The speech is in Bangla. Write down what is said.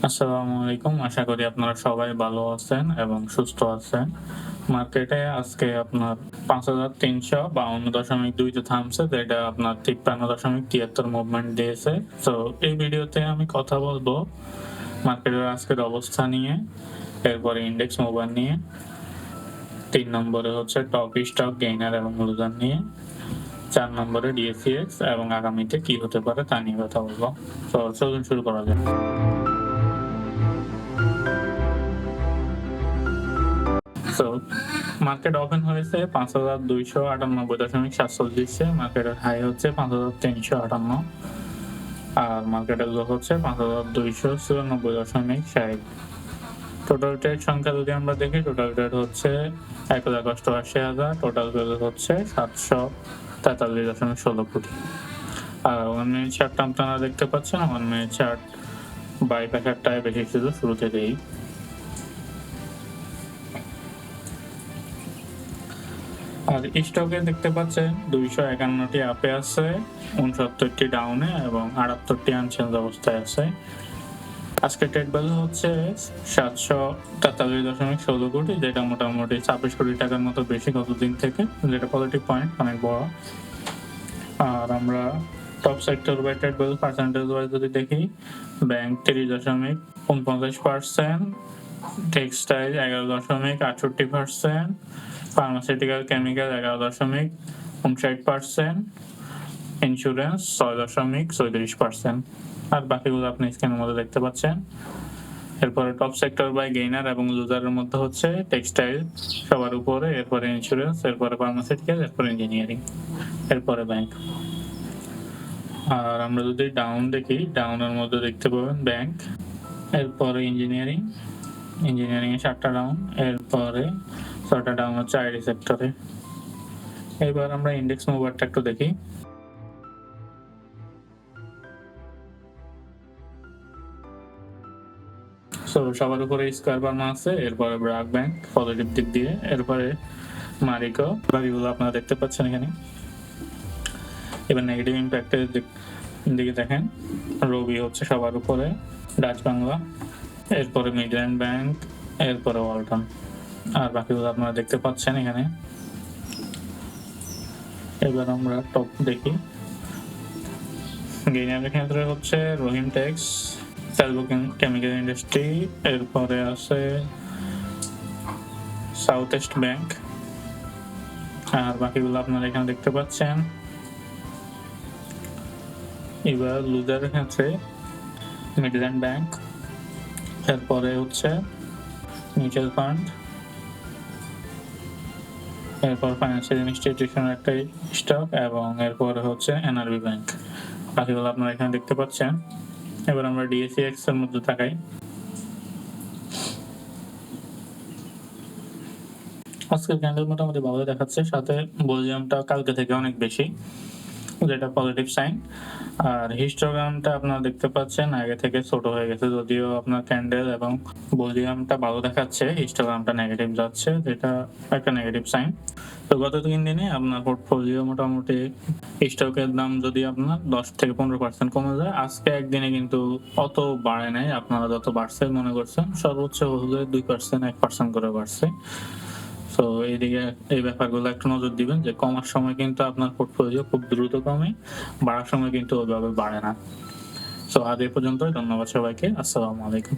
আসসালামু আলাইকুম। আশা করি আপনারা সবাই ভালো আছেন এবং সুস্থ আছেন। মার্কেটে আজকে আপনার ৫,৩৫২.২ তে থামছে, যেটা আপনার ৫৩.৭৩ মুভমেন্ট দিয়েছে। তো এই ভিডিওতে আমি কথা বলবো মার্কেটের আজকের অবস্থা নিয়ে, এরপরে ইন্ডেক্স মুভার নিয়ে, ৩ নম্বরে হচ্ছে টপ স্টক গেইনার এবং লুজার নিয়ে, ৪ নম্বরে ডিএসইএক্স এবং আগামীতে কি হতে পারে তা নিয়ে কথা বলবো। তো চলুন শুরু করা যাক। সো মার্কেট ওপেন হয়েছে ৫,২৯৮.৪৭, মার্কেটের হাই হচ্ছে ৫,৩৫৮ আর মার্কেটের লো হচ্ছে ৫,২৯৪.৬০। টোটাল ট্রেড সংখ্যা যদি আমরা দেখি, টোটাল ট্রেড হচ্ছে ১,৮৮,০০০, টোটাল ভ্যালু হচ্ছে ৭৪৩.১৬ কোটি। আর 1 মিনিট চার্টটা আপনারা দেখতে পাচ্ছেন, 1 মিনিট চার্ট বাই প্যাকেটটায় বেশি ছিল শুরু থেকেই। আর স্টকে দেখতে পাচ্ছেন 251টি আপে আছে, 69টি ডাউনে এবং 78টি আনচেঞ্জ অবস্থায় আছে। আজকে ট্রেড ভ্যালু হচ্ছে ৭৪৩.১৬ কোটি, যেটা মোটামুটি ২৬ কোটি টাকার মতো বেশি গতদিন থেকে, যেটা পজিটিভ পয়েন্ট, অনেক বড়। আর আমরা top sector by trade value percentage wise যদি দেখি, ব্যাংক ৩০.৪৯%, টেক্সটাইল 11.৬৮%, ফার্মাসিউটিক্যাল কেমিক্যাল 11.৫৯%, ইন্স্যুরেন্স ৬.৩৬%। আর বাকিগুলো আপনি স্ক্রিনের মধ্যে দেখতে পাচ্ছেন। এরপরে টপ সেক্টর বাই গেইনার এবং লুজারের মধ্যে হচ্ছে টেক্সটাইল সবার উপরে, এরপরে ইন্স্যুরেন্স, এরপরে ফার্মাসিউটিক্যাল, এরপরে ইঞ্জিনিয়ারিং, এরপরে ব্যাংক। আর আমরা যদি ডাউন দেখি, ডাউনের মধ্যে দেখতে পাবেন ব্যাংক, এরপরে ইঞ্জিনিয়ারিং এ 7টা ডাউন, এরপরে 6টা ডাউন হচ্ছে আইটি সেক্টরে। এবার আমরা ইন্ডেক্স মুভারটা একটু দেখি। সো সবার উপরে স্কয়ার ফার্মা আছে, এরপরে ব্র্যাক ব্যাংক পজিটিভ দিক দিয়ে, এরপরে মারিকো, বাকিগুলো আপনারা দেখতে পাচ্ছেন এখানে। এবার নেগেটিভ ইম্প্যাক্টের দিকে দেখেন, রবি হচ্ছে সবার উপরে, ডাচ বাংলা, এরপরে মিডল্যান্ড ব্যাংক, এরপরে ওয়ালটন, আর বাকিগুলো আপনারা দেখতে পাচ্ছেন এখানে। এবার আমরা টপ দেখি। গেইনারের ক্ষেত্রে হচ্ছে রহিম টেক্স, সেলভো কেমিক্যাল ইন্ডাস্ট্রি, এরপরে আছে সাউথ ইস্ট ব্যাংক, আর বাকিগুলো আপনারা এখানে দেখতে পাচ্ছেন। এবার লুজারের ক্ষেত্রে মিডল্যান্ড ব্যাংক, এরপরে হচ্ছে মিউচুয়াল ফান্ড, এরপর ফাইন্যান্সিয়াল ইনস্টিটিউশনের একটা স্টক এবং এরপরে হচ্ছে এনআরবি ব্যাংক, বাকিগুলো আপনারা এখানে দেখতে পাচ্ছেন। এবার আমরা ডিএসইএক্স এর মধ্যে তাকাই। আজকের ক্যান্ডেল মোটামুটি ভালো দেখাচ্ছে, সাথে ভলিউমটা কালকে থেকে অনেক বেশি, যেটা পজিটিভ সাইন। আর হিস্টোগ্রামটা আপনারা দেখতে পাচ্ছেন আগে থেকে ছোট হয়ে গেছে, যদিও আপনার ক্যান্ডেল এবং ভলিউমটা ভালো দেখাচ্ছে, হিস্টোগ্রামটা নেগেটিভ যাচ্ছে, যেটা একটা নেগেটিভ সাইন। তো গত 3 দিনে আপনার পোর্টফোলিও মোটামুটি স্টকের দাম যদি আপনার 10-15% কমে যায়, আজকে একদিনে কিন্তু অত বাড়ে নাই, আপনারা যত বাড়ছে মনে করছেন, সর্বোচ্চ হলে 2%, 1% করে বাড়ছে। তো এইদিকে এই ব্যাপারগুলো একটু নজর দিবেন, যে কমার সময় কিন্তু আপনার পোর্টফোলিও খুব দ্রুত কমে, বাড়ার সময় কিন্তু ওইভাবে বাড়ে না। তো আজ এই পর্যন্তই, ধন্যবাদ সবাইকে, আসসালামু আলাইকুম।